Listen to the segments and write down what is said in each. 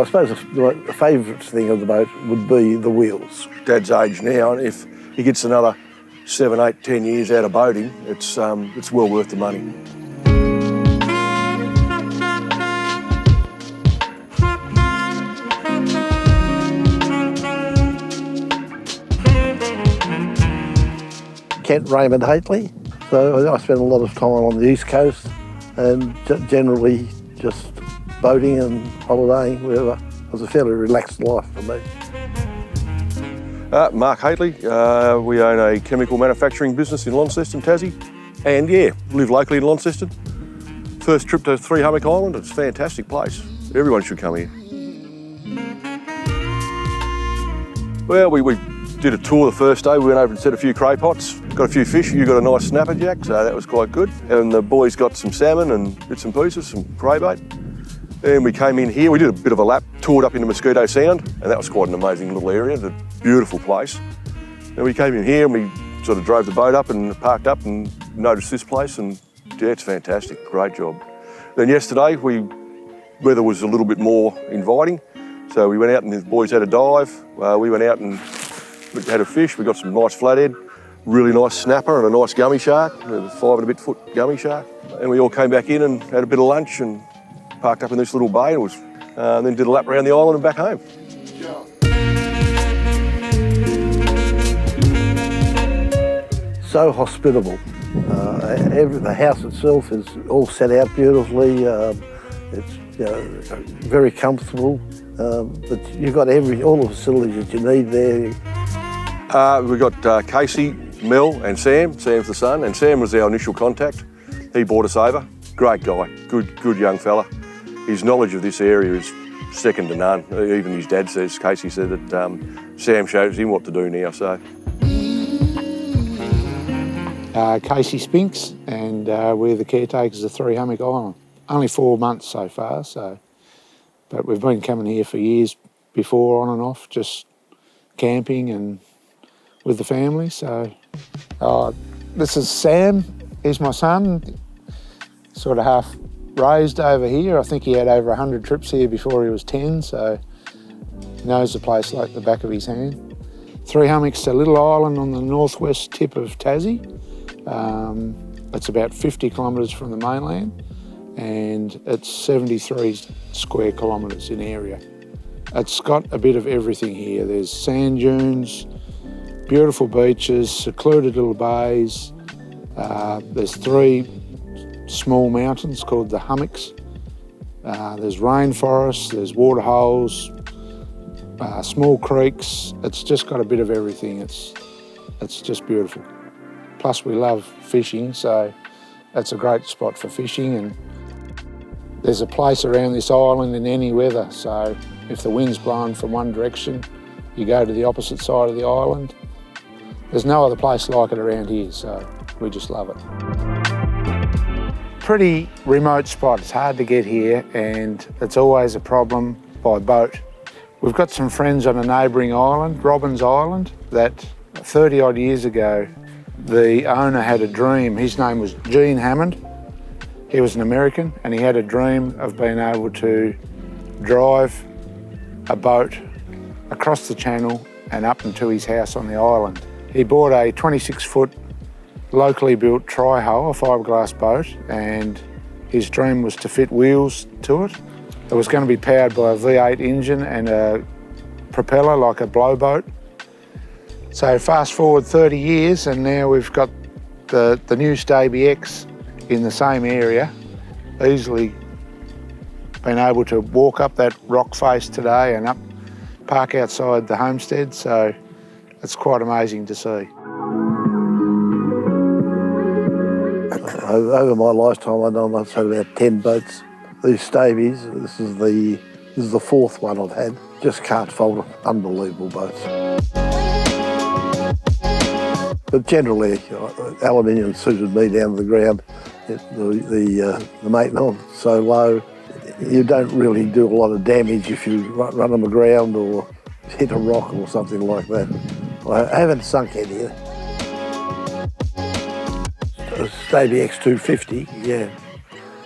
suppose the favourite thing of the boat would be the wheels. Dad's age now, and if he gets another 7, 8, 10 years out of boating, it's well worth the money. Kent, Raymond, Hateley. So I spent a lot of time on the East Coast and generally just boating and holidaying, wherever. It was a fairly relaxed life for me. Mark Hateley. We own a chemical manufacturing business in Launceston, Tassie. And yeah, live locally in Launceston. First trip to Three Hummock Island. It's a fantastic place. Everyone should come here. Well, we did a tour the first day. We went over and set a few cray pots. Got a few fish. You got a nice snapper jack, so that was quite good. And the boys got some salmon and bits and pieces, some cray bait. And we came in here. We did a bit of a lap, toured up into Mosquito Sound, and that was quite an amazing little area. It's a beautiful place. And we came in here and we sort of drove the boat up and parked up and noticed this place, and yeah, it's fantastic. Great job. Then yesterday, weather was a little bit more inviting, so we went out and the boys had a dive. We went out and had a fish. We got some nice flathead, really nice snapper and a nice gummy shark, a 5 and a bit foot gummy shark. And we all came back in and had a bit of lunch and parked up in this little bay and then did a lap around the island and back home. So hospitable. The house itself is all set out beautifully. It's very comfortable, but you've got all the facilities that you need there. We've got Casey, Mel and Sam. Sam's the son, and Sam was our initial contact. He brought us over. Great guy, good young fella. His knowledge of this area is second to none. Even his dad says, Casey said that Sam shows him what to do now, so. Casey Spinks, and we're the caretakers of Three Hummock Island. Only 4 months so far, but we've been coming here for years before, on and off, just camping and with the family. So this is Sam. He's my son, sort of half raised over here. I think he had over 100 trips here before he was 10, so he knows the place like the back of his hand. Three Hummock's a little island on the northwest tip of Tassie. It's about 50 kilometres from the mainland, and it's 73 square kilometres in area. It's got a bit of everything here. There's sand dunes, beautiful beaches, secluded little bays. There's 3 small mountains called the hummocks. There's rainforests, there's waterholes, small creeks. It's just got a bit of everything. It's just beautiful. Plus we love fishing, so it's a great spot for fishing, and there's a place around this island in any weather, so if the wind's blowing from one direction, you go to the opposite side of the island. There's no other place like it around here, so we just love it. Pretty remote spot. It's hard to get here, and it's always a problem by boat. We've got some friends on a neighbouring island, Robbins Island, that 30 odd years ago, the owner had a dream. His name was Gene Hammond. He was an American, and he had a dream of being able to drive a boat across the channel and up into his house on the island. He bought a 26-foot locally built tri-hull, a fiberglass boat, and his dream was to fit wheels to it. It was going to be powered by a V8 engine and a propeller like a blowboat. So fast forward 30 years, and now we've got the new StabiX in the same area, easily been able to walk up that rock face today and park outside the homestead, so it's quite amazing to see. Over my lifetime, I know I've had about 10 boats. These Stabies, this is the 4th one I've had. Just can't fault them. Unbelievable boats. But generally, aluminium suited me down to the ground. The maintenance so low, you don't really do a lot of damage if you run them aground or hit a rock or something like that. I haven't sunk any here. StabiX 250, yeah.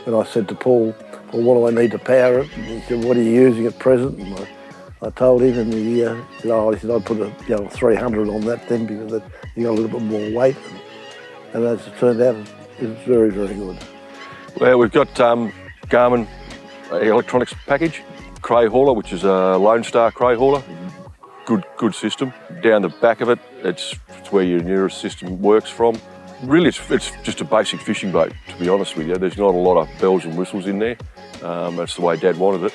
And I said to Paul, well, what do I need to power it? And he said, what are you using at present? And I told him, and he said, I'd put a 300 on that then because you got a little bit more weight. And as it turned out, it's very, very good. Well, we've got Garmin electronics package, cray hauler, which is a Lone Star cray hauler. Good system. Down the back of it, it's where your nearest system works from. Really, it's just a basic fishing boat, to be honest with you. There's not a lot of bells and whistles in there. That's the way Dad wanted it.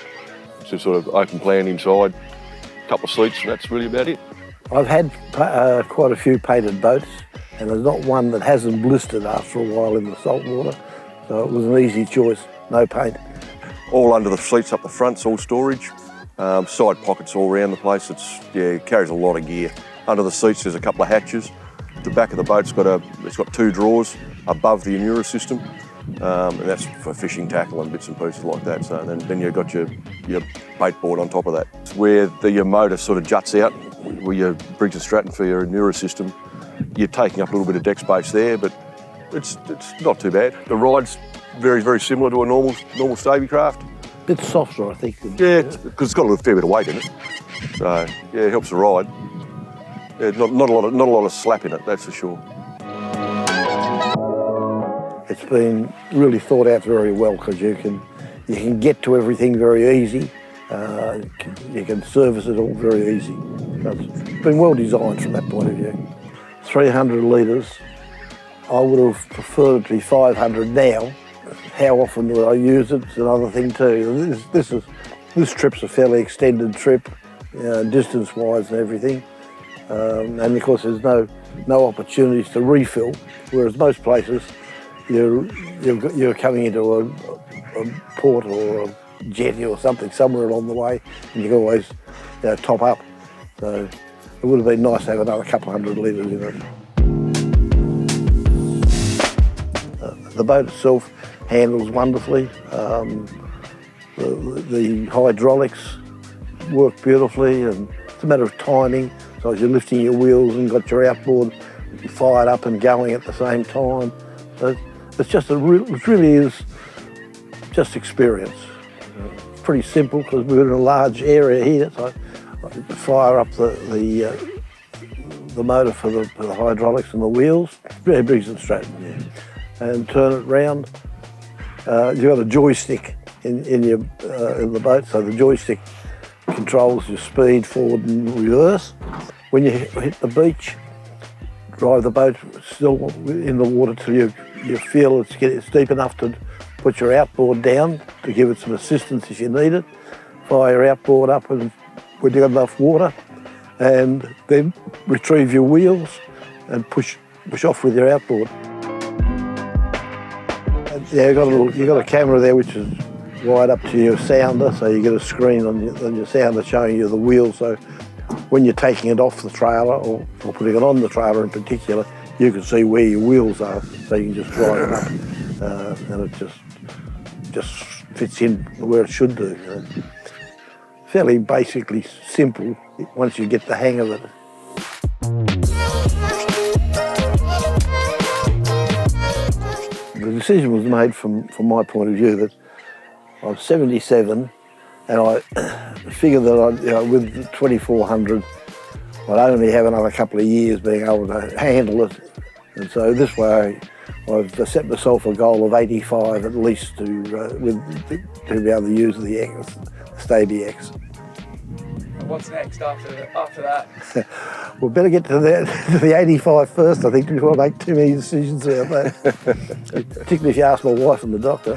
So sort of open plan inside, a couple of seats, and that's really about it. I've had quite a few painted boats, and there's not one that hasn't blistered after a while in the salt water. So it was an easy choice, no paint. All under the seats up the front's all storage. Side pockets all around the place. It carries a lot of gear. Under the seats there's a couple of hatches. The back of the boat's got 2 drawers above the Anura system, and that's for fishing tackle and bits and pieces like that. So then you've got your bait board on top of that. It's where your motor sort of juts out, where your Briggs and Stratton for your Anura system. You're taking up a little bit of deck space there, but it's not too bad. The ride's very, very similar to a normal Stabicraft. Bit softer, I think. Yeah, because it's got a little fair bit of weight in it. So yeah, it helps the ride. Yeah, not a lot of slap in it, that's for sure. It's been really thought out very well because you can get to everything very easy. You can service it all very easy. So it's been well designed from that point of view. 300 litres. I would have preferred it to be 500 now. How often do I use it? It's another thing too. This trip's a fairly extended trip, distance-wise and everything. And of course there's no opportunities to refill, whereas most places you're coming into a port or a jetty or something somewhere along the way, and you can always top up. So it would have been nice to have another couple of 100 litres in it. The boat itself handles wonderfully. The hydraulics work beautifully, and it's a matter of timing. So as you're lifting your wheels and got your outboard fired up and going at the same time. So it really is just experience. It's pretty simple because we're in a large area here. So I fire up the motor for the hydraulics and the wheels. Very Briggs and Stratton, yeah. And turn it round. You've got a joystick in the boat, so the joystick controls your speed forward and reverse. When you hit the beach, drive the boat still in the water till you feel it's deep enough to put your outboard down to give it some assistance if you need it. Fire your outboard up when you've got enough water, and then retrieve your wheels and push off with your outboard. Yeah, you've got a camera there which is right up to your sounder, so you get a screen on your sounder showing you the wheel. So when you're taking it off the trailer or putting it on the trailer in particular, you can see where your wheels are, so you can just drive it up, and it just fits in where it should do. Fairly basically simple once you get the hang of it. The decision was made from my point of view that I'm 77, and I figured that with the 2400, I'd only have another couple of years being able to handle it. And so this way, I've set myself a goal of 85 at least to be able to use the StabiX. What's next after that? We'll better get to the 85 first, I think, before I make too many decisions about that. Particularly if you ask my wife and the doctor.